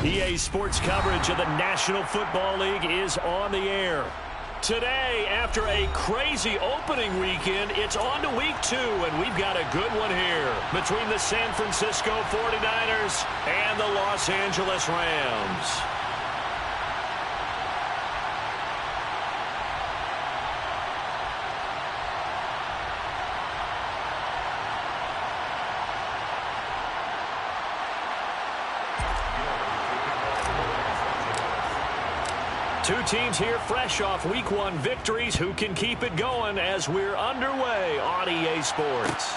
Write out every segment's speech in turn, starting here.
EA Sports coverage of the National Football League is on the air. Today, after a crazy opening weekend, it's on to week 2, and we've got a good one here between the San Francisco 49ers and the Los Angeles Rams. Two teams here fresh off Week 1 victories. Who can keep it going as we're underway on EA Sports?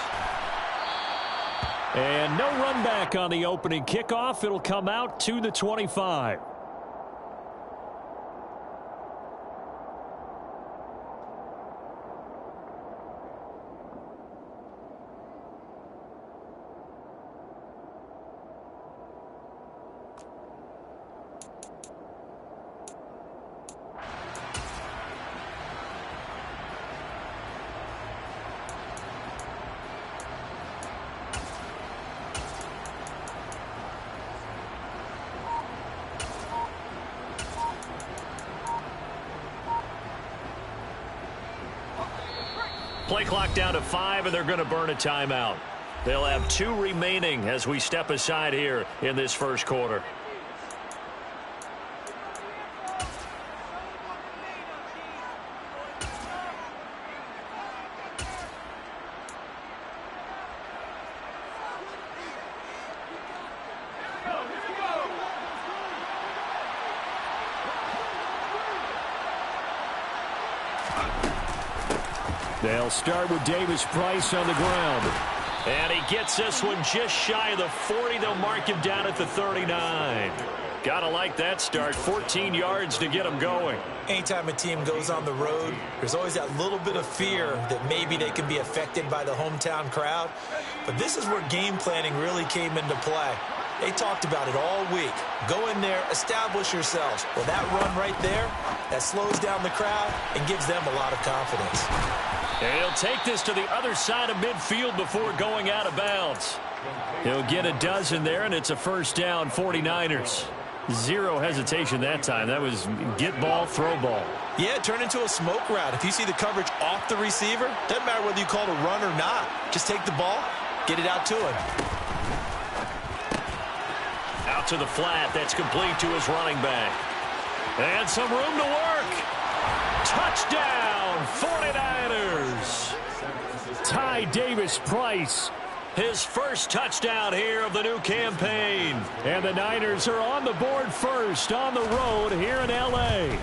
And no run back on the opening kickoff. It'll come out to the 25. Play clock down to 5, and they're going to burn a timeout. They'll have 2 remaining as we step aside here in this first quarter. They'll start with Davis Price on the ground. And he gets this one just shy of the 40. They'll mark him down at the 39. Gotta like that start. 14 yards to get him going. Anytime a team goes on the road, there's always that little bit of fear that maybe they can be affected by the hometown crowd. But this is where game planning really came into play. They talked about it all week. Go in there, establish yourselves. Well, that run right there, that slows down the crowd and gives them a lot of confidence. And he'll take this to the other side of midfield before going out of bounds. He'll get a dozen there, and it's a first down, 49ers. Zero hesitation that time. That was get ball, throw ball. Yeah, it turned into a smoke route. If you see the coverage off the receiver, doesn't matter whether you call it a run or not. Just take the ball, get it out to him. Out to the flat. That's complete to his running back. And some room to work. Touchdown, 49ers. Ty Davis Price, his first touchdown here of the new campaign. And the Niners are on the board first on the road here in L.A.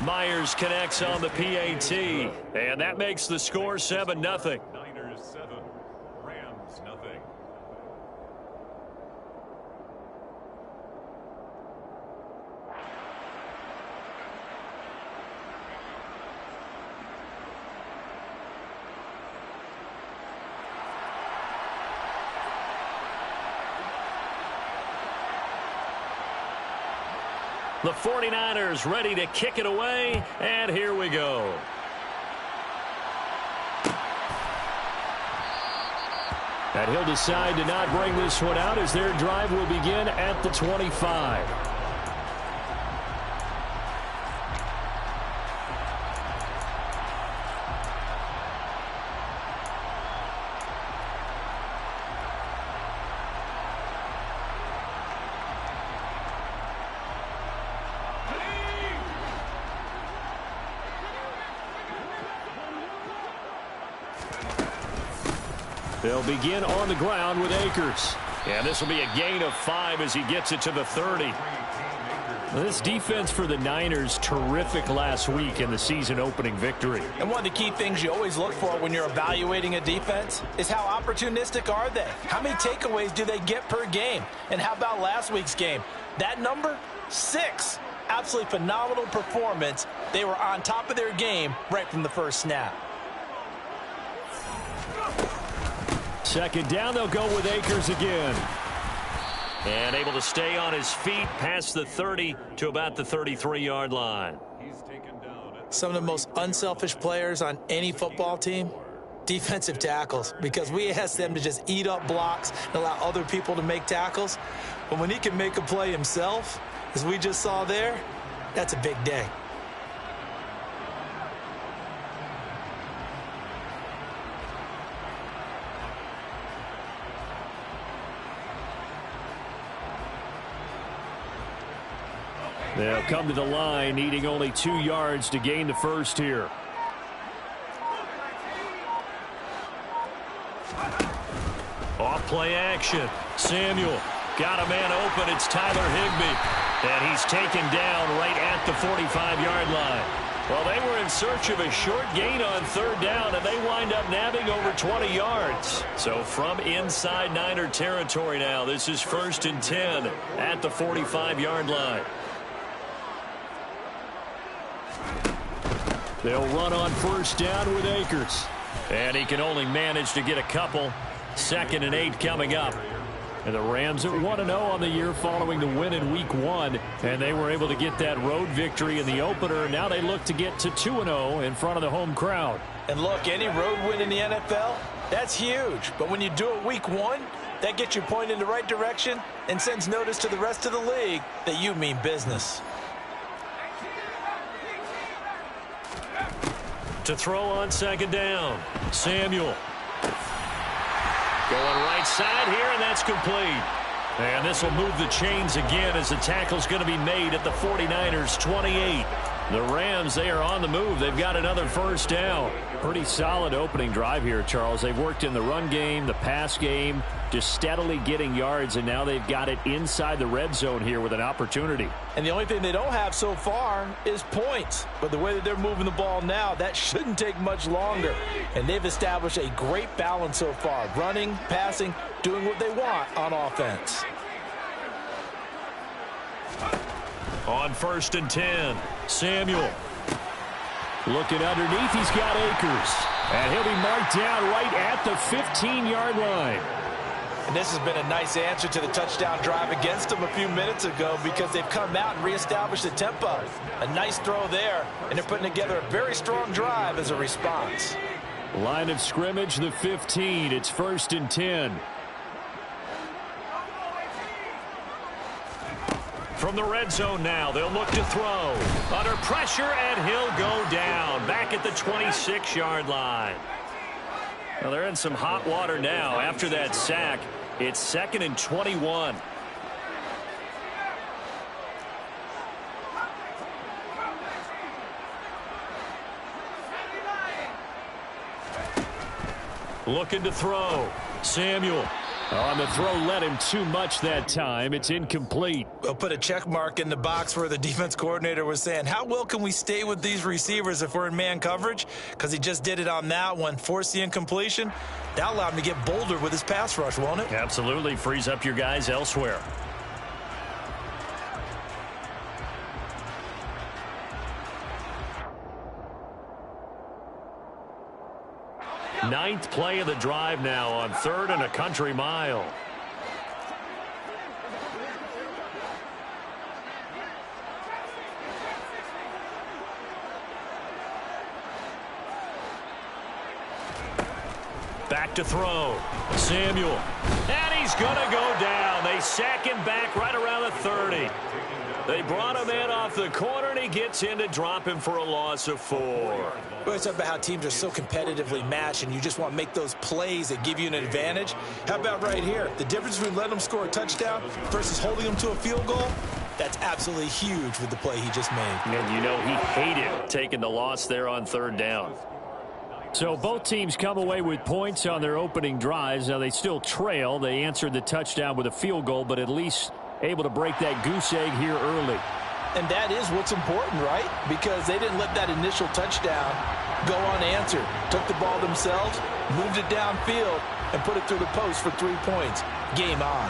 Myers connects on the PAT. And that makes the score 7-0. Niners 7, Rams nothing. The 49ers ready to kick it away, and here we go. And he'll decide to not bring this one out as their drive will begin at the 25. They'll begin on the ground with Akers. And this will be a gain of 5 as he gets it to the 30. This defense for the Niners, terrific last week in the season-opening victory. And one of the key things you always look for when you're evaluating a defense is how opportunistic are they? How many takeaways do they get per game? And how about last week's game? That number, 6. Absolutely phenomenal performance. They were on top of their game right from the first snap. Second down, they'll go with Akers again. And able to stay on his feet past the 30 to about the 33-yard line. He's taken down. Some of the most unselfish players on any football team, Defensive tackles, because we ask them to just eat up blocks and allow other people to make tackles. But when he can make a play himself, as we just saw there, that's a big day. They'll come to the line, needing only 2 yards to gain the first here. Off play action. Samuel got a man open. It's Tyler Higbee. And he's taken down right at the 45-yard line. Well, they were in search of a short gain on 3rd down, and they wind up nabbing over 20 yards. So from inside Niner territory now, this is 1st and 10 at the 45-yard line. They'll run on 1st down with Akers. And he can only manage to get a couple. 2nd and 8 coming up. And the Rams at 1-0 on the year following the win in Week 1. And they were able to get that road victory in the opener. Now they look to get to 2-0 in front of the home crowd. And look, any road win in the NFL, that's huge. But when you do it Week 1, that gets you pointed in the right direction and sends notice to the rest of the league that you mean business. To throw on 2nd down. Samuel. Going right side here, and that's complete. And this will move the chains again as the tackle's going to be made at the 49ers 28. The Rams, they are on the move. They've got another 1st down. Pretty solid opening drive here, Charles. They've worked in the run game, the pass game, just steadily getting yards, and now they've got it inside the red zone here with an opportunity. And the only thing they don't have so far is points. But the way that they're moving the ball now, that shouldn't take much longer. And they've established a great balance so far. Running, passing, doing what they want on offense. On 1st and 10, Samuel. Looking underneath, he's got Akers. And he'll be marked down right at the 15-yard line. And this has been a nice answer to the touchdown drive against them a few minutes ago because they've come out and reestablished the tempo. A nice throw there, and they're putting together a very strong drive as a response. Line of scrimmage, the 15. It's 1st and 10. From the red zone now, they'll look to throw. Under pressure, and he'll go down. Back at the 26-yard line. Well, they're in some hot water now after that sack. It's 2nd and 21. Looking to throw. Samuel. On the throw, led him too much that time. It's incomplete. We'll put a check mark in the box where the defense coordinator was saying, how well can we stay with these receivers if we're in man coverage? Because he just did it on that one, forced the incompletion. That allowed him to get bolder with his pass rush, won't it? Absolutely. Frees up your guys elsewhere. Ninth play of the drive now on 3rd and a country mile. Back to throw. Samuel. And he's going to go down. They sack him back right around the 30. They brought him in off the corner, and he gets in to drop him for a loss of 4. We always talk about how teams are so competitively matched, and you just want to make those plays that give you an advantage. How about right here? The difference between letting them score a touchdown versus holding them to a field goal, that's absolutely huge with the play he just made. And you know he hated taking the loss there on 3rd down. So both teams come away with points on their opening drives. Now they still trail. They answered the touchdown with a field goal, but at least able to break that goose egg here early. And that is what's important, right? Because they didn't let that initial touchdown go unanswered. Took the ball themselves, moved it downfield, and put it through the post for 3 points. Game on.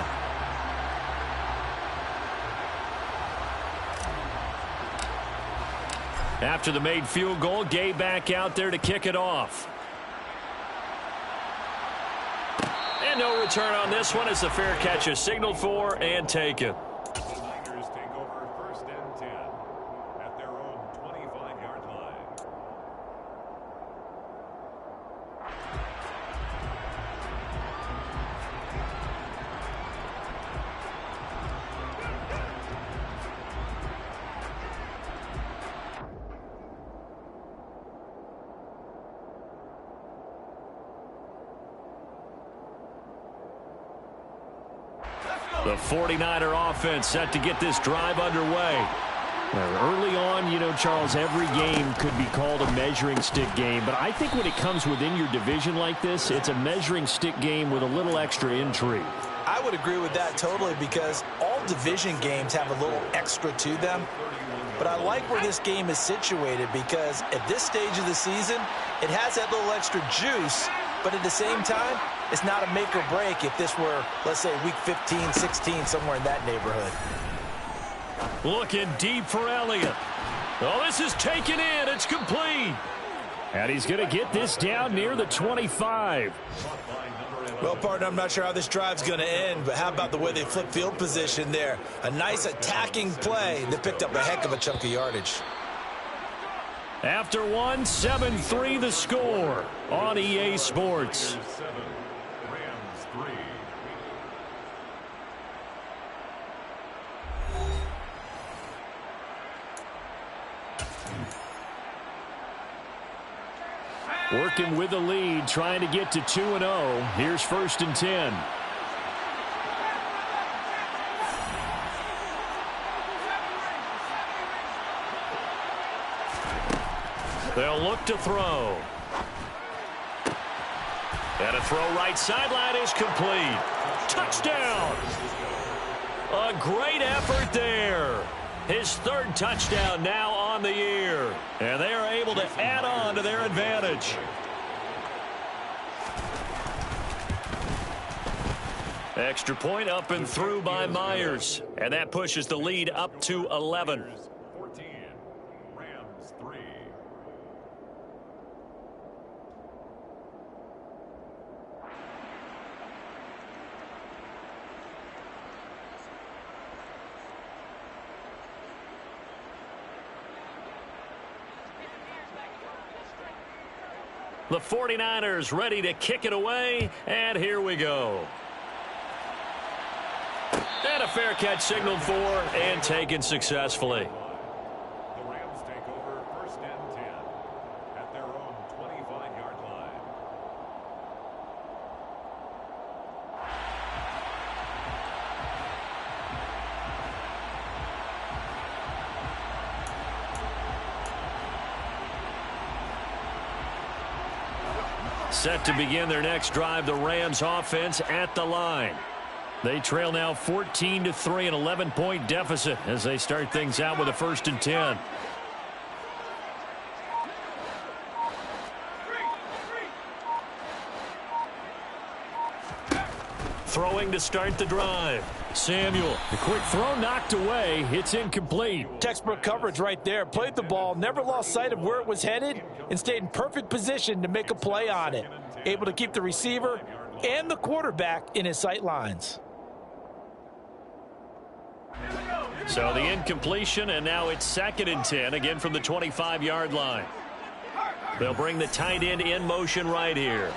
After the made field goal, Gay back out there to kick it off. And no return on this one as the fair catch is signaled for and taken. Niners take over 1st and 10 at their own 25-yard line. The 49er offense set to get this drive underway. Early on, you know, Charles, every game could be called a measuring stick game. But I think when it comes within your division like this, it's a measuring stick game with a little extra intrigue. I would agree with that totally, because all division games have a little extra to them. But I like where this game is situated, because at this stage of the season, it has that little extra juice. But at the same time, it's not a make or break if this were, let's say, week 15, 16, somewhere in that neighborhood. Looking deep for Elliott. Oh, this is taken in. It's complete. And he's going to get this down near the 25. Well, partner, I'm not sure how this drive's going to end, but how about the way they flip field position there? A nice attacking play that picked up a heck of a chunk of yardage. After one, 7-3 the score on EA Sports. Working with the lead, trying to get to 2-0. Here's 1st and 10. They'll look to throw. And a throw right sideline is complete. Touchdown! A great effort there. His 3rd touchdown now on the year. And they are able to add on to their advantage. Extra point up and through by Myers. And that pushes the lead up to 11. 14, Rams 3. The 49ers ready to kick it away, and here we go. And a fair catch signaled for and taken successfully. The Rams take over 1st and 10 at their own 25-yard line. Set to begin their next drive, the Rams offense at the line. They trail now 14-3, an 11-point deficit as they start things out with a 1st and 10. Throwing to start the drive. Samuel, the quick throw knocked away. It's incomplete. Textbook coverage right there. Played the ball, never lost sight of where it was headed, and stayed in perfect position to make a play on it. Able to keep the receiver and the quarterback in his sight lines. So the incompletion, and now it's 2nd and 10, again from the 25-yard line. They'll bring the tight end in motion right here.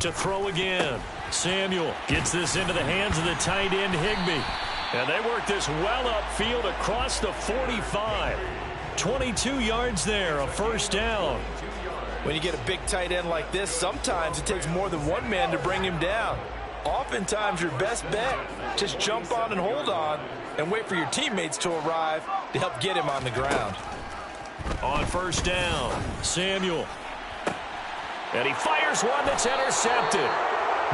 To throw again. Samuel gets this into the hands of the tight end, Higbee. And they work this well upfield across the 45. 22 yards there, a 1st down. When you get a big tight end like this, sometimes it takes more than one man to bring him down. Oftentimes your best bet, just jump on and hold on and wait for your teammates to arrive to help get him on the ground. On 1st down, Samuel. And he fires one that's intercepted.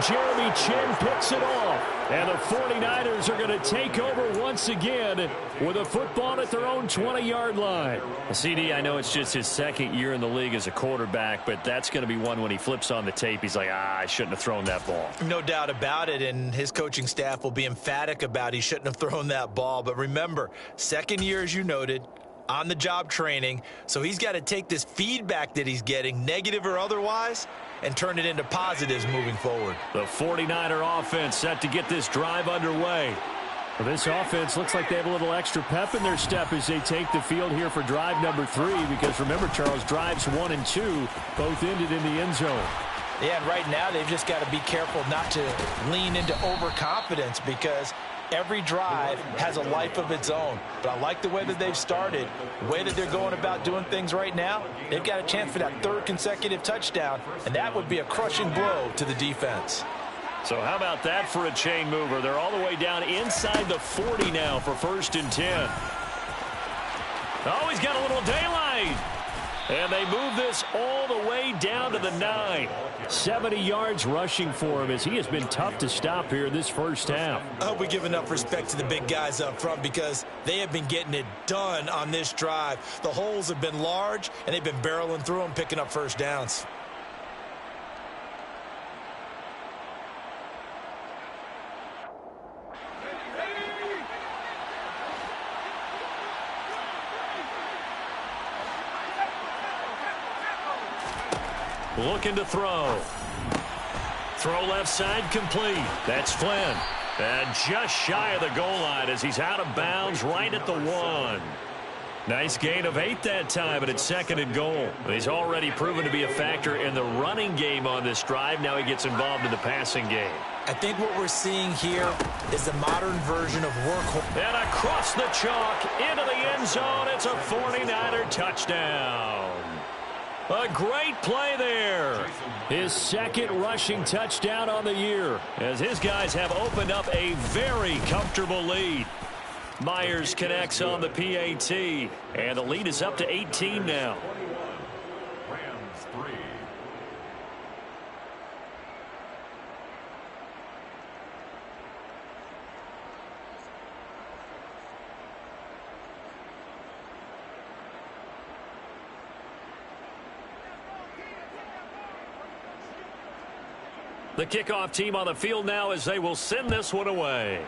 Jeremy Chin picks it off. And the 49ers are going to take over once again with a football at their own 20-yard line. CD, I know it's just his 2nd year in the league as a quarterback, but that's going to be one when he flips on the tape. He's like, I shouldn't have thrown that ball. No doubt about it, and his coaching staff will be emphatic about he shouldn't have thrown that ball. But remember, 2nd year, as you noted, on-the-job training, so he's got to take this feedback that he's getting, negative or otherwise, and turn it into positives moving forward. The 49er offense set to get this drive underway. Well, this offense looks like they have a little extra pep in their step as they take the field here for drive number 3, because remember, Charles, drives 1 and 2 both ended in the end zone. Yeah, and right now they've just got to be careful not to lean into overconfidence, because every drive has a life of its own. But I like the way that they've started, the way that they're going about doing things right now. They've got a chance for that third consecutive touchdown, and that would be a crushing blow to the defense. So how about that for a chain mover? They're all the way down inside the 40 now for 1st and 10. Oh, he's got a little daylight. And they move this all the way down to the 9. 70 yards rushing for him as he has been tough to stop here this first half. I hope we give enough respect to the big guys up front because they have been getting it done on this drive. The holes have been large, and they've been barreling through them, picking up first downs. Looking to throw. Throw left side complete. That's Flynn. And just shy of the goal line as he's out of bounds right at the 1. Nice gain of 8 that time, but it's 2nd and goal. He's already proven to be a factor in the running game on this drive. Now he gets involved in the passing game. I think what we're seeing here is the modern version of workhorse. And across the chalk into the end zone. It's a 49er touchdown. A great play there. His 2nd rushing touchdown on the year as his guys have opened up a very comfortable lead. Myers connects on the PAT, and the lead is up to 18 now. Rams 3. The kickoff team on the field now as they will send this one away.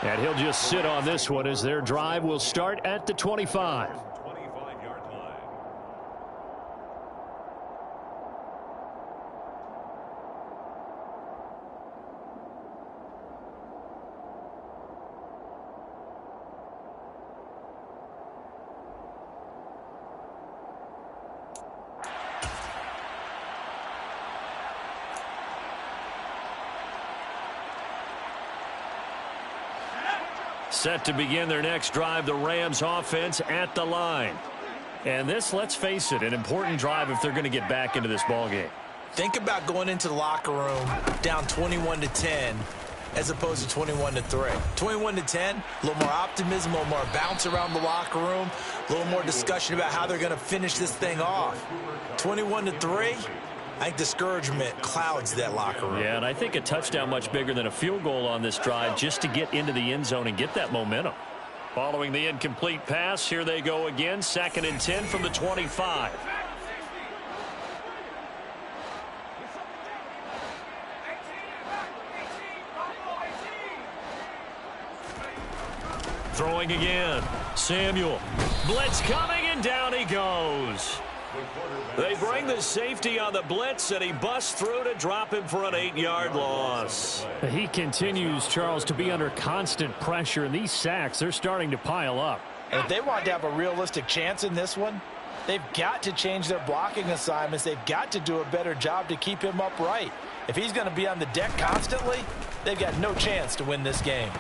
And he'll just sit on this one as their drive will start at the 25. 25-yard line. Set to begin their next drive, the Rams offense at the line. And this, let's face it, an important drive if they're going to get back into this ballgame. Think about going into the locker room down 21-10 as opposed to 21-3. 21-10, a little more optimism, a little more bounce around the locker room, a little more discussion about how they're going to finish this thing off. 21-3, I think discouragement clouds that locker room. Yeah, and I think a touchdown much bigger than a field goal on this drive just to get into the end zone and get that momentum. Following the incomplete pass, here they go again, 2nd and 10 from the 25. Throwing again. Samuel. Blitz coming, and down he goes. They bring the safety on the blitz, and he busts through to drop him for an 8-yard loss. He continues, Charles, to be under constant pressure, and these sacks, they're starting to pile up. And if they want to have a realistic chance in this one, they've got to change their blocking assignments. They've got to do a better job to keep him upright. If he's going to be on the deck constantly, they've got no chance to win this game.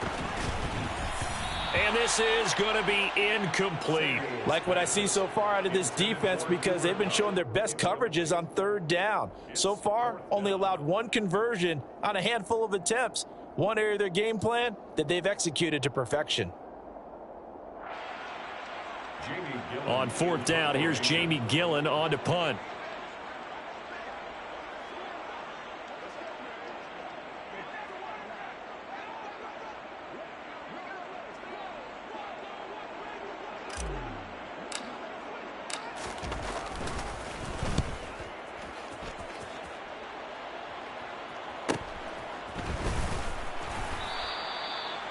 And this is going to be incomplete. Like what I see so far out of this defense because they've been showing their best coverages on 3rd down. So far, only allowed 1 conversion on a handful of attempts. One area of their game plan that they've executed to perfection. On 4th down, here's Jamie Gillen on to punt.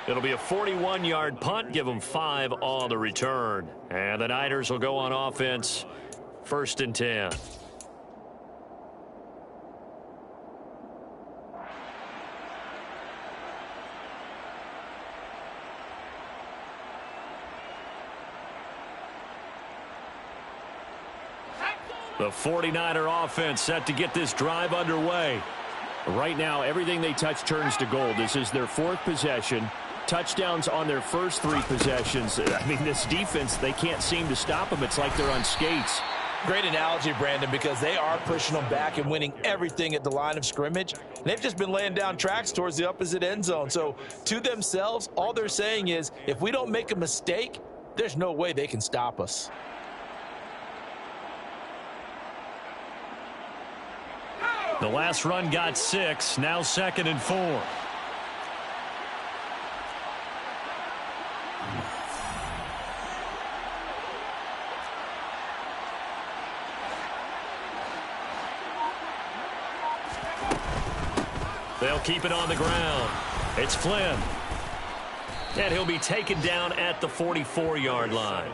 It'll be a 41-yard punt, give them 5 on the return. And the Niners will go on offense, 1st and 10. The 49er offense set to get this drive underway. Right now, everything they touch turns to gold. This is their 4th possession. Touchdowns on their first 3 possessions. I mean, this defense, they can't seem to stop them. It's like they're on skates. Great analogy, Brandon, because they are pushing them back and winning everything at the line of scrimmage. And they've just been laying down tracks towards the opposite end zone. So to themselves, all they're saying is, if we don't make a mistake, there's no way they can stop us. The last run got 6. Now 2nd and 4. They'll keep it on the ground. It's Flynn. And he'll be taken down at the 44-yard line.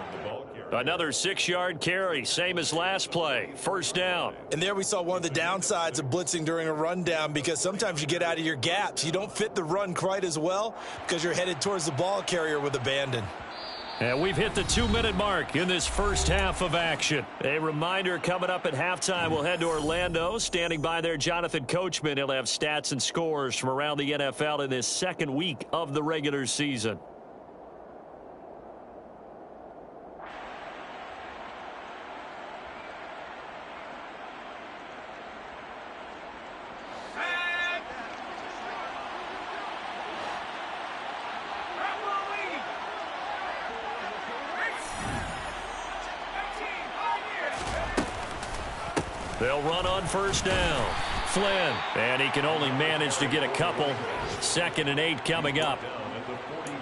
Another 6-yard carry, same as last play. First down. And there we saw one of the downsides of blitzing during a rundown, because sometimes you get out of your gaps. You don't fit the run quite as well because you're headed towards the ball carrier with abandon. And we've hit the 2-minute mark in this first half of action. A reminder, coming up at halftime, we'll head to Orlando. Standing by there, Jonathan Coachman. He'll have stats and scores from around the NFL in this second week of the regular season. They'll run on first down. Flynn, and he can only manage to get a couple. 2nd and 8 coming up.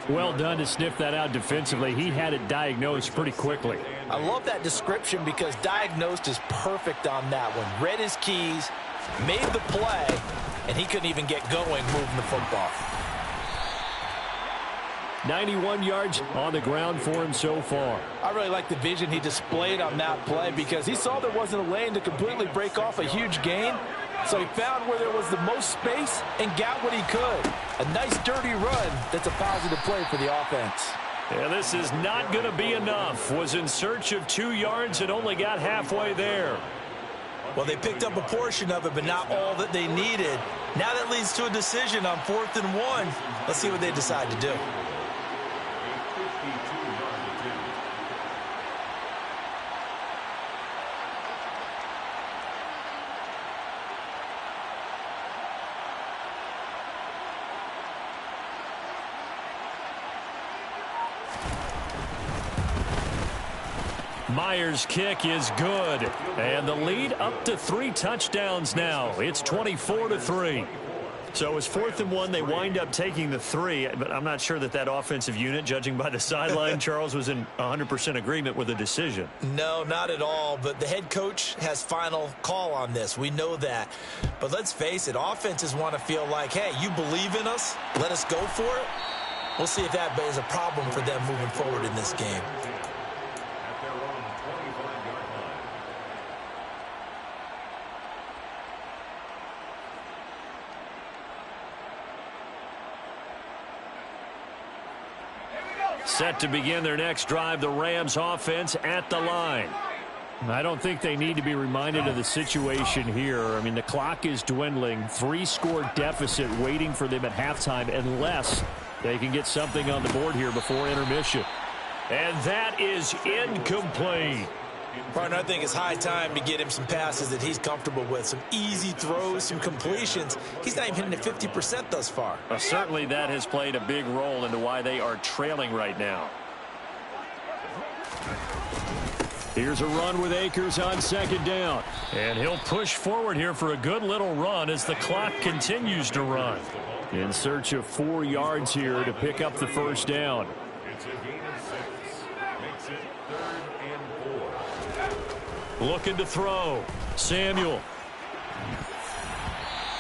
Well done to sniff that out defensively. He had it diagnosed pretty quickly. I love that description, because diagnosed is perfect on that one. Read his keys, made the play, and he couldn't even get going moving the football. 91 yards on the ground for him so far. I really like the vision he displayed on that play, because he saw there wasn't a lane to completely break off a huge gain. So he found where there was the most space and got what he could. A nice dirty run that's a positive play for the offense. And this is not going to be enough. Was in search of 2 yards and only got halfway there. Well, they picked up a portion of it, but not all that they needed. Now that leads to a decision on 4th and 1. Let's see what they decide to do. Myers' kick is good. And the lead up to 3 touchdowns now. It's 24-3. So it's 4th and 1. They wind up taking the 3. But I'm not sure that that offensive unit, judging by the sideline, Charles, was in 100% agreement with the decision. No, not at all. But the head coach has final call on this. We know that. But let's face it, offenses want to feel like, hey, you believe in us? Let us go for it. We'll see if that is a problem for them moving forward in this game. Set to begin their next drive, the Rams offense at the line. I don't think they need to be reminded of the situation here. I mean, the clock is dwindling. 3-score deficit waiting for them at halftime unless they can get something on the board here before intermission. And that is incomplete. Partner, I think it's high time to get him some passes that he's comfortable with. Some easy throws, some completions. He's not even hitting at 50% thus far. Certainly that has played a big role into why they are trailing right now. Here's a run with Akers on 2nd down. And he'll push forward here for a good little run as the clock continues to run. In search of 4 yards here to pick up the first down. It's a gain of 6. Makes it 3rd and 4. Looking to throw. Samuel.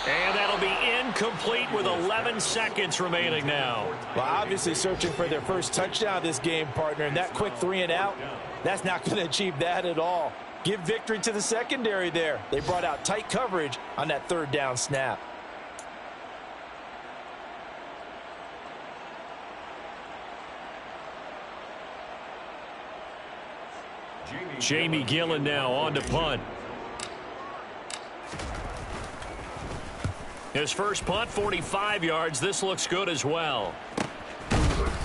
And that'll be incomplete with 11 seconds remaining now. Well, obviously searching for their first touchdown this game, partner. And that quick 3 and out, that's not going to achieve that at all. Give victory to the secondary there. They brought out tight coverage on that 3rd down snap. Jamie Gillen now on to punt. His first punt, 45 yards. This looks good as well.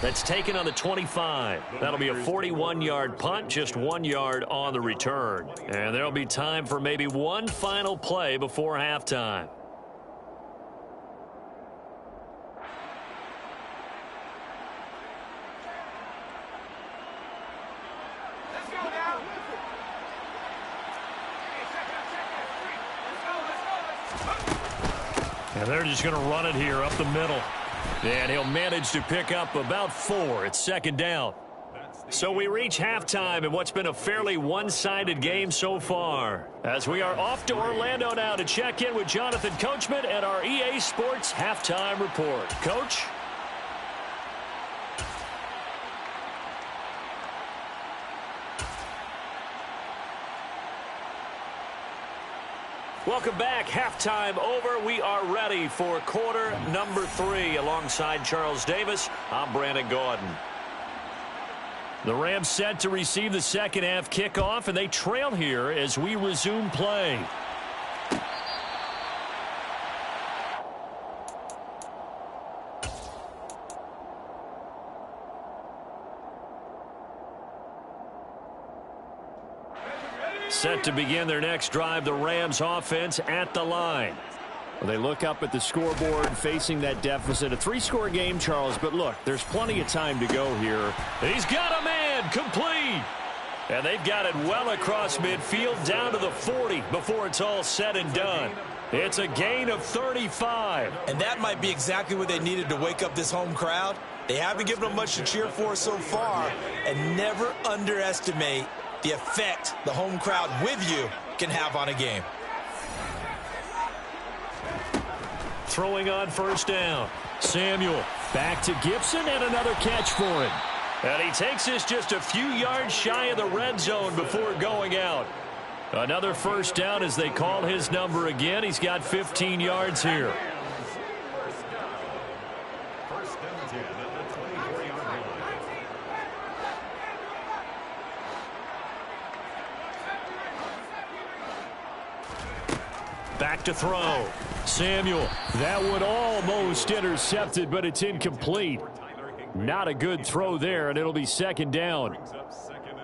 That's taken on the 25. That'll be a 41-yard punt, just 1 yard on the return. And there'll be time for maybe one final play before halftime. And they're just going to run it here up the middle. And he'll manage to pick up about 4. It's second down. So we reach halftime in what's been a fairly one-sided game so far. As we are off to Orlando now to check in with Jonathan Coachman and our EA Sports Halftime Report. Coach? Welcome back. Halftime over. We are ready for quarter number 3. Alongside Charles Davis, I'm Brandon Gordon. The Rams set to receive the second half kickoff, and they trail here as we resume play. Set to begin their next drive, the Rams offense at the line. Well, they look up at the scoreboard facing that deficit. A 3-score game, Charles, but look, there's plenty of time to go here. He's got a man, complete. And they've got it well across midfield down to the 40 before it's all said and done. It's a gain of 35. And that might be exactly what they needed to wake up this home crowd. They haven't given them much to cheer for so far, and never underestimate the effect the home crowd with you can have on a game. Throwing on first down. Samuel back to Gibson, and another catch for him. And he takes this just a few yards shy of the red zone before going out. Another first down as they call his number again. He's got 15 yards here. First and 10 at the 24-yard line. Back to throw. Samuel, that one almost intercepted, but it's incomplete. Not a good throw there, and it'll be second down.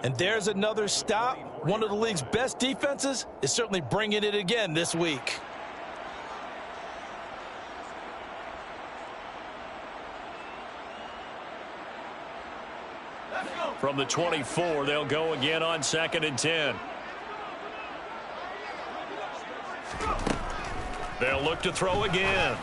And there's another stop. One of the league's best defenses is certainly bringing it again this week. From the 24, they'll go again on second and 10. They'll look to throw again.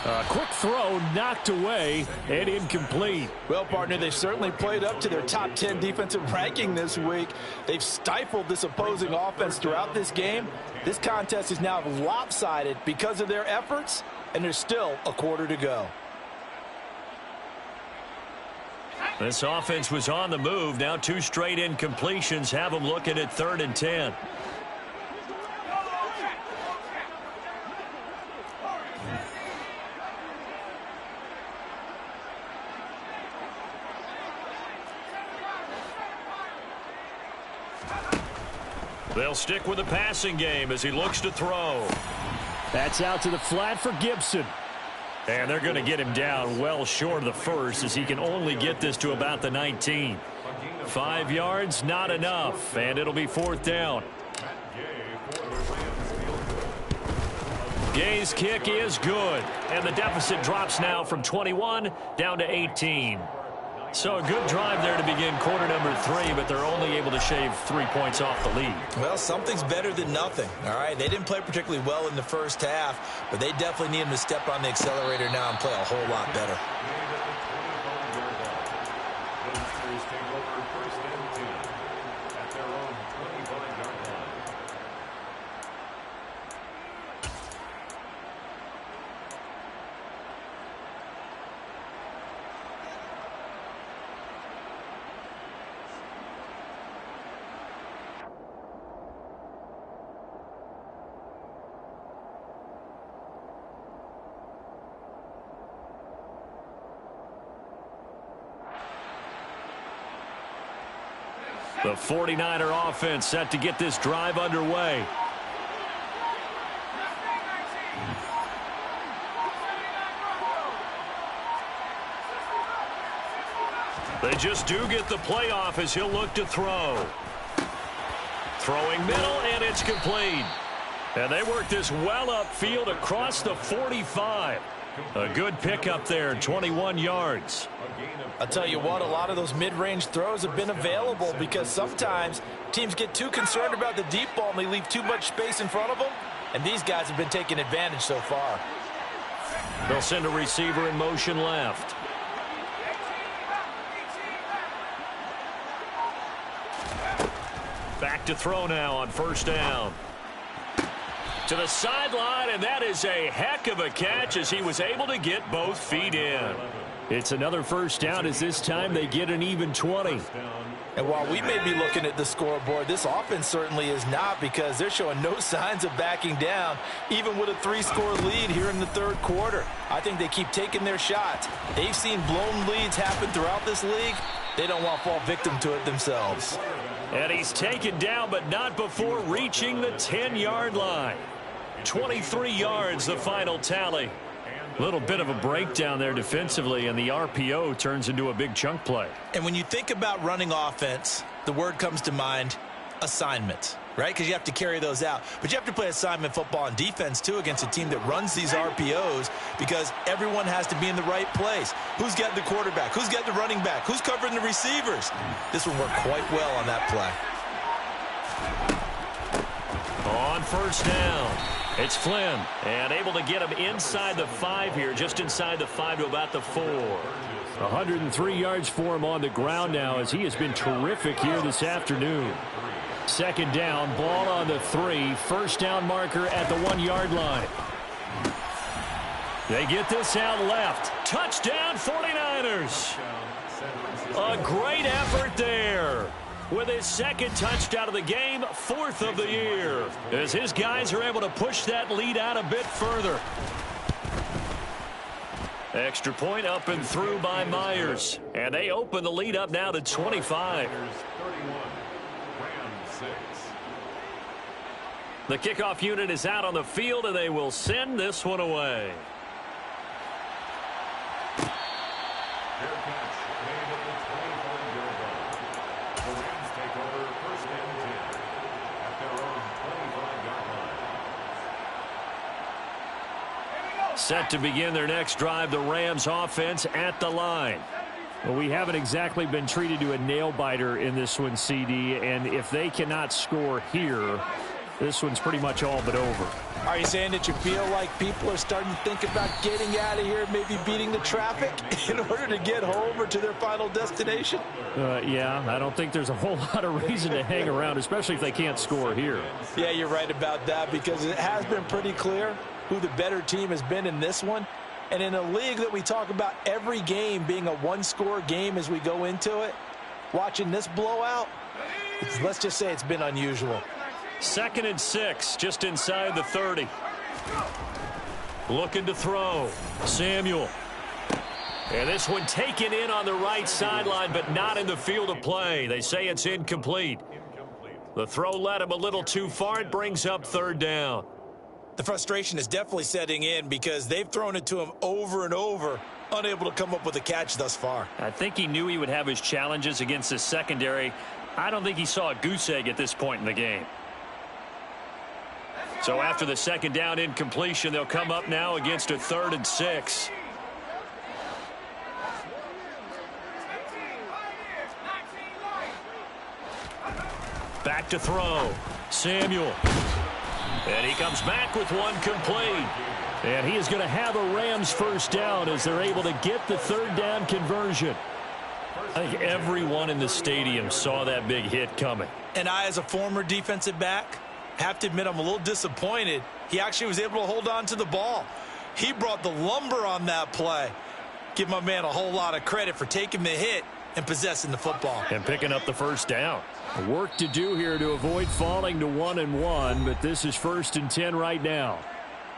A quick throw knocked away and incomplete. Well, partner, they've certainly played up to their top 10 defensive ranking this week. They've stifled this opposing offense throughout this game. This contest is now lopsided because of their efforts, and there's still a quarter to go. This offense was on the move. Now 2 straight incompletions have them looking at third and 10. They'll stick with the passing game as he looks to throw. That's out to the flat for Gibson. And they're going to get him down well short of the first as he can only get this to about the 19. 5 yards, not enough, and it'll be fourth down. Gay's kick is good, and the deficit drops now from 21 down to 18. So a good drive there to begin quarter number 3, but they're only able to shave 3 points off the lead. Well, something's better than nothing, all right? They didn't play particularly well in the first half, but they definitely need them to step on the accelerator now and play a whole lot better. The 49er offense set to get this drive underway. They just do get the playoff as he'll look to throw. Throwing middle, and it's complete. And they work this well upfield across the 45. A good pickup there, 21 yards. I'll tell you what, a lot of those mid-range throws have been available because sometimes teams get too concerned about the deep ball and they leave too much space in front of them. And these guys have been taking advantage so far. They'll send a receiver in motion left. Back to throw now on first down. To the sideline, and that is a heck of a catch as he was able to get both feet in. It's another first down as this time they get an even 20. And while we may be looking at the scoreboard, this offense certainly is not, because they're showing no signs of backing down, even with a 3-score lead here in the third quarter. I think they keep taking their shots. They've seen blown leads happen throughout this league. They don't want to fall victim to it themselves. And he's taken down, but not before reaching the 10-yard line. 23 yards, the final tally. A little bit of a breakdown there defensively, and the RPO turns into a big chunk play. And when you think about running offense, the word comes to mind, assignment, right? Because you have to carry those out. But you have to play assignment football on defense, too, against a team that runs these RPOs, because everyone has to be in the right place. Who's got the quarterback? Who's got the running back? Who's covering the receivers? This will work quite well on that play. On first down, it's Flynn, and able to get him inside the 5 here, just inside the 5 to about the 4. 103 yards for him on the ground now as he has been terrific here this afternoon. Second down, ball on the 3, first down marker at the 1-yard line. They get this out left. Touchdown 49ers. A great effort there. With his second touchdown of the game, 4th of the year, as his guys are able to push that lead out a bit further. Extra point up and through by Myers. And they open the lead up now to 25. The kickoff unit is out on the field, and they will send this one away. Set to begin their next drive, the Rams offense at the line. Well, we haven't exactly been treated to a nail-biter in this one, CD, and if they cannot score here, this one's pretty much all but over. Are you saying that you feel like people are starting to think about getting out of here, maybe beating the traffic in order to get home or to their final destination? Yeah, I don't think there's a whole lot of reason to hang around, especially if they can't score here. Yeah, you're right about that, because it has been pretty clear who the better team has been in this one. And in a league that we talk about every game being a 1-score game as we go into it, watching this blowout, let's just say it's been unusual. 2nd and 6, just inside the 30. Looking to throw. Samuel. And this one taken in on the right sideline, but not in the field of play. They say it's incomplete. The throw led him a little too far. It brings up 3rd down. The frustration is definitely setting in because they've thrown it to him over and over, unable to come up with a catch thus far. I think he knew he would have his challenges against his secondary. I don't think he saw a goose egg at this point in the game. So after the 2nd down incompletion, they'll come up now against a 3rd and 6. Back to throw. Samuel. And he comes back with one complete. And he is going to have a Rams first down as they're able to get the 3rd down conversion. I think everyone in the stadium saw that big hit coming. And I, as a former defensive back, have to admit I'm a little disappointed. He actually was able to hold on to the ball. He brought the lumber on that play. Give my man a whole lot of credit for taking the hit and possessing the football. And picking up the first down. Work to do here to avoid falling to 1-1, but this is 1st and 10 right now.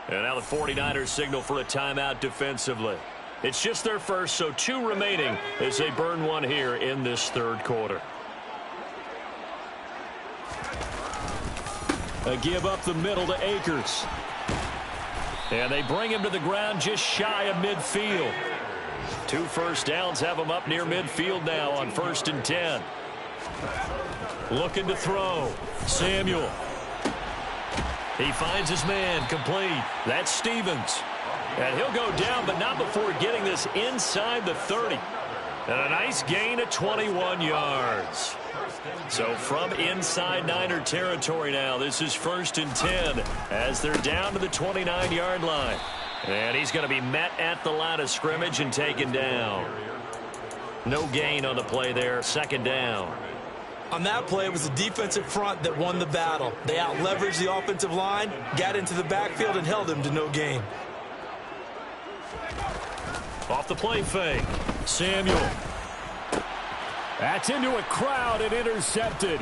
And now the 49ers signal for a timeout defensively. It's just their first, so 2 remaining as they burn one here in this 3rd quarter. A give up the middle to Akers. And they bring him to the ground just shy of midfield. 2 first downs have him up near midfield now on 1st and 10. Looking to throw. Samuel. He finds his man, complete. That's Stevens. And he'll go down, but not before getting this inside the 30. And a nice gain of 21 yards. So from inside Niner territory now, this is 1st and 10 as they're down to the 29-yard line. And he's going to be met at the line of scrimmage and taken down. No gain on the play there, 2nd down. On that play, it was the defensive front that won the battle. They out-leveraged the offensive line, got into the backfield, and held him to no gain. Off the play fake. Samuel. That's into a crowd and intercepted.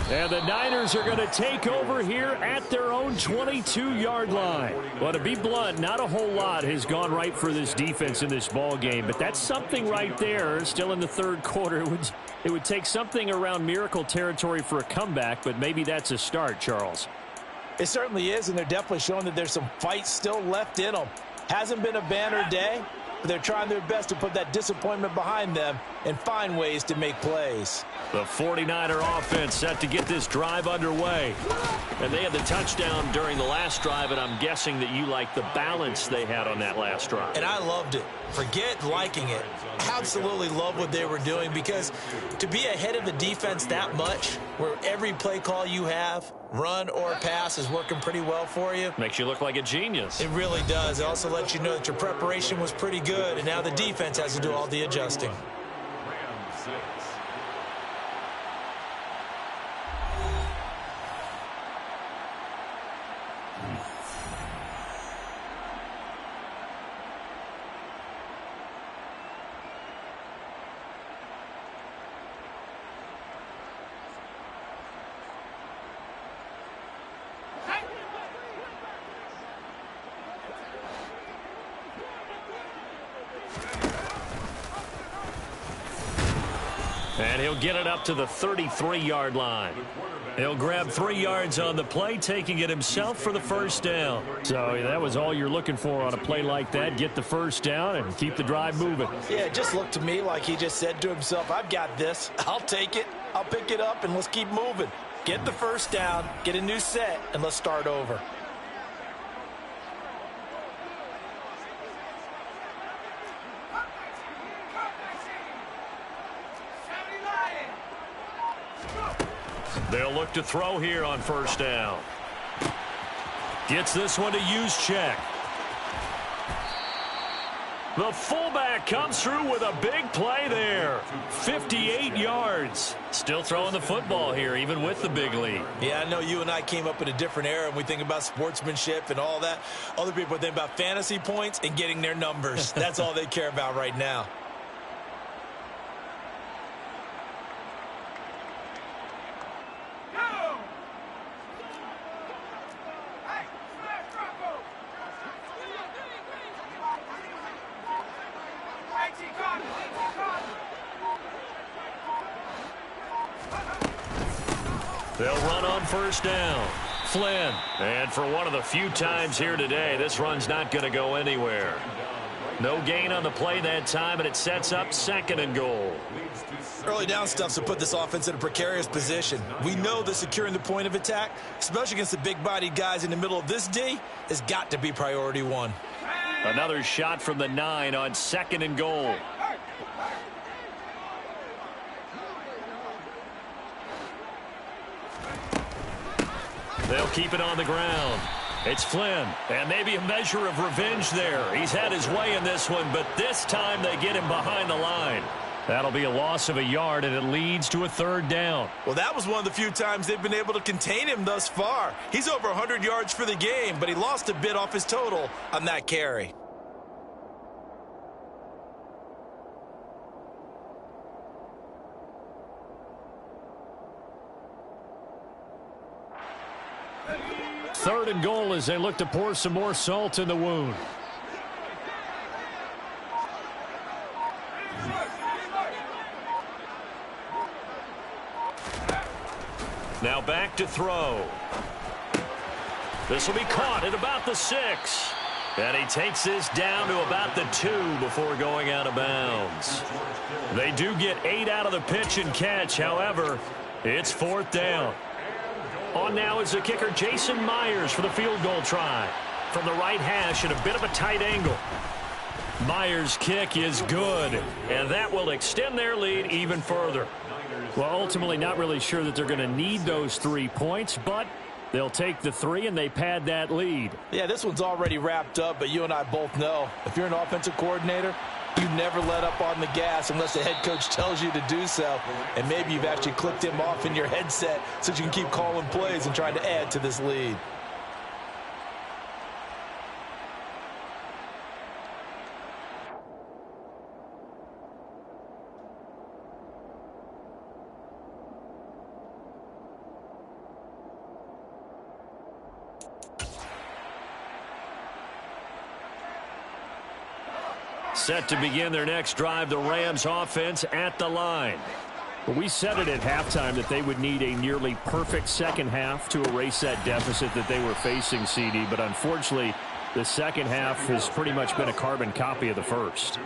And the Niners are going to take over here at their own 22-yard line. Well, to be blunt, not a whole lot has gone right for this defense in this ball game, but that's something right there. Still in the 3rd quarter, it would take something around miracle territory for a comeback, but maybe that's a start, Charles. It certainly is, and they're definitely showing that there's some fight still left in them. Hasn't been a banner day, but they're trying their best to put that disappointment behind them and find ways to make plays. The 49er offense set to get this drive underway. And they had the touchdown during the last drive, and I'm guessing that you like the balance they had on that last drive. And I loved it. Forget liking it. Absolutely love what they were doing, because to be ahead of the defense that much, where every play call you have, run or pass, is working pretty well for you. Makes you look like a genius. It really does. It also lets you know that your preparation was pretty good, and now the defense has to do all the adjusting. Rams 6. And he'll get it up to the 33-yard line. He'll grab 3 yards on the play, taking it himself for the 1st down. So that was all you're looking for on a play like that. Get the 1st down and keep the drive moving. Yeah, it just looked to me like he just said to himself, I've got this. I'll take it. I'll pick it up, and let's keep moving. Get the 1st down, get a new set, and let's start over. They'll look to throw here on 1st down. Gets this one to Juszczyk. The fullback comes through with a big play there. 58 yards. Still throwing the football here, even with the big lead. Yeah, I know you and I came up in a different era, and we think about sportsmanship and all that. Other people think about fantasy points and getting their numbers. That's all they care about right now. They'll run on 1st down. Flynn. And for one of the few times here today, this run's not going to go anywhere. No gain on the play that time, and it sets up 2nd and goal. Early down stuff's to put this offense in a precarious position. We know that securing the point of attack, especially against the big-bodied guys in the middle of this D, has got to be priority 1. Another shot from the 9 on 2nd and goal. They'll keep it on the ground. It's Flynn, and maybe a measure of revenge there. He's had his way in this one, but this time they get him behind the line. That'll be a loss of a yard, and it leads to a 3rd down. Well, that was one of the few times they've been able to contain him thus far. He's over 100 yards for the game, but he lost a bit off his total on that carry. Third and goal as they look to pour some more salt in the wound. Now back to throw. This will be caught at about the 6. And he takes this down to about the 2 before going out of bounds. They do get 8 out of the pitch and catch. However, it's 4th down. On now is the kicker, Jason Myers, for the field goal try. From the right hash at a bit of a tight angle. Myers' kick is good, and that will extend their lead even further. Well, ultimately not really sure that they're going to need those 3 points, but they'll take the 3 and they pad that lead. Yeah, this one's already wrapped up, but you and I both know if you're an offensive coordinator, you never let up on the gas unless the head coach tells you to do so. And maybe you've actually clicked him off in your headset so you can keep calling plays and trying to add to this lead. Set to begin their next drive, the Rams offense at the line. Well, we said it at halftime that they would need a nearly perfect second half to erase that deficit that they were facing, CD. But unfortunately, the second half has pretty much been a carbon copy of the first.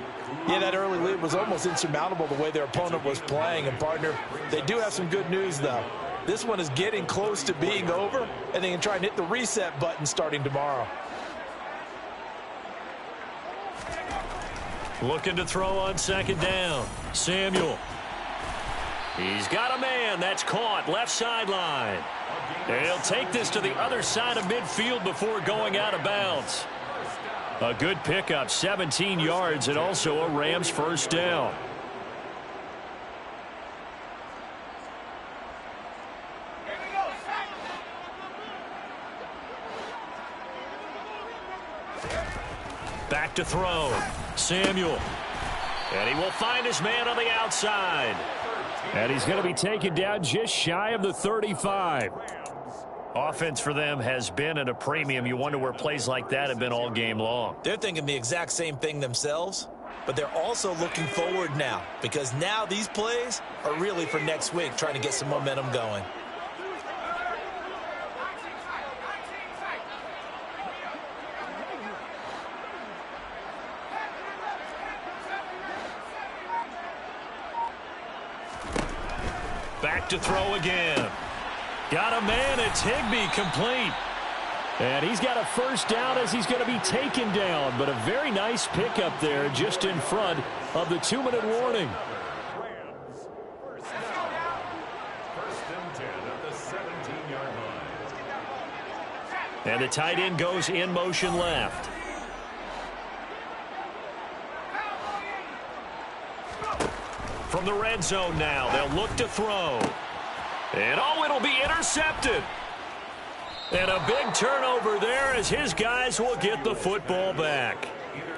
Yeah, that early lead was almost insurmountable the way their opponent was playing. And, partner, they do have some good news, though. This one is getting close to being over, and they can try and hit the reset button starting tomorrow. Looking to throw on second down. Samuel. He's got a man. That's caught. Left sideline. They'll take this to the other side of midfield before going out of bounds. A good pickup, 17 yards, and also a Rams first down. Back to throw. Samuel. And he will find his man on the outside. And he's going to be taken down just shy of the 35. Offense for them has been at a premium. You wonder where plays like that have been all game long. They're thinking the exact same thing themselves, but they're also looking forward now because now these plays are really for next week, trying to get some momentum going. Back to throw again. Got a man. It's Higbee, complete. And he's got a first down as he's going to be taken down. But a very nice pickup there just in front of the 2-minute warning. First and 10 at the 17-yard line. And the tight end goes in motion left. From the red zone now, they'll look to throw. And oh, it'll be intercepted. And a big turnover there as his guys will get the football back.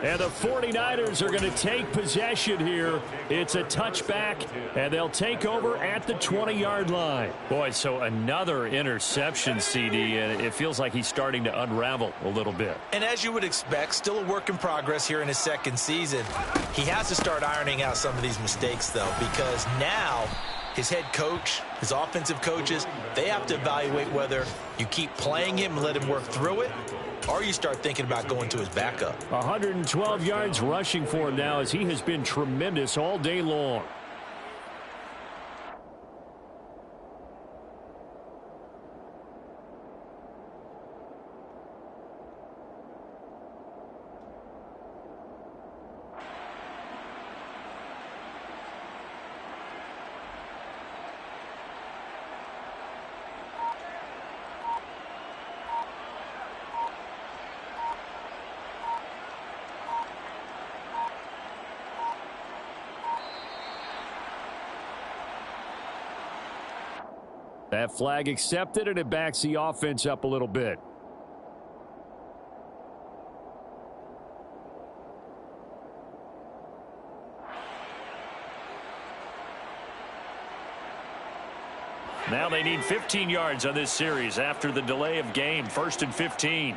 And the 49ers are going to take possession here. It's a touchback, and they'll take over at the 20-yard line. Boy, so another interception, CD, and it feels like he's starting to unravel a little bit. And as you would expect, still a work in progress here in his second season. He has to start ironing out some of these mistakes, though, because now his head coach, his offensive coaches, they have to evaluate whether you keep playing him and let him work through it, or you start thinking about going to his backup. 112 yards rushing for him now as he has been tremendous all day long. That flag accepted, and it backs the offense up a little bit. Now they need 15 yards on this series after the delay of game. 1st and 15.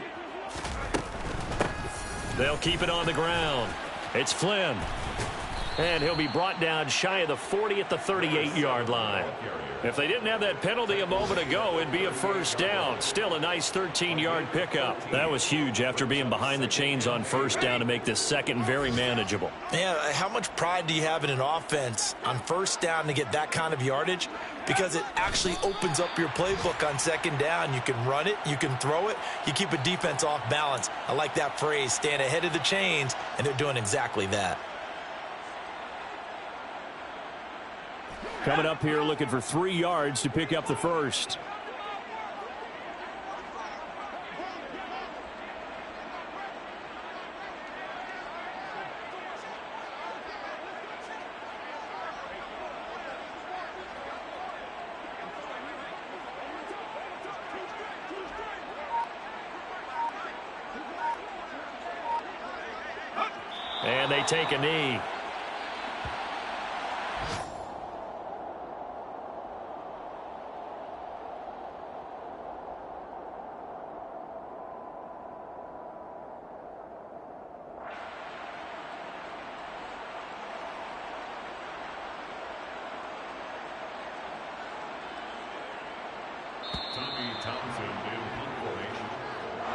They'll keep it on the ground. It's Flynn. And he'll be brought down shy of the 40 at the 38-yard line. If they didn't have that penalty a moment ago, it'd be a first down. Still a nice 13-yard pickup. That was huge after being behind the chains on first down to make this second very manageable. Yeah, how much pride do you have in an offense on first down to get that kind of yardage? Because it actually opens up your playbook on second down. You can run it, you can throw it, you keep a defense off balance. I like that phrase, stand ahead of the chains, and they're doing exactly that. Coming up here looking for 3 yards to pick up the first. And they take a knee.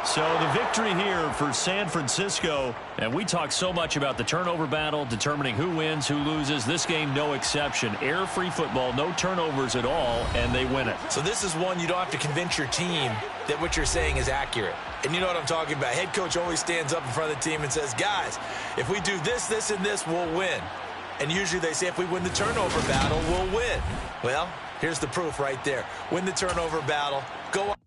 So the victory here for San Francisco, and we talk so much about the turnover battle, determining who wins, who loses. This game, no exception. Air-free football, no turnovers at all, and they win it. So this is one you don't have to convince your team that what you're saying is accurate. And you know what I'm talking about. Head coach always stands up in front of the team and says, guys, if we do this, this, and this, we'll win. And usually they say if we win the turnover battle, we'll win. Well, here's the proof right there. Win the turnover battle. Go on.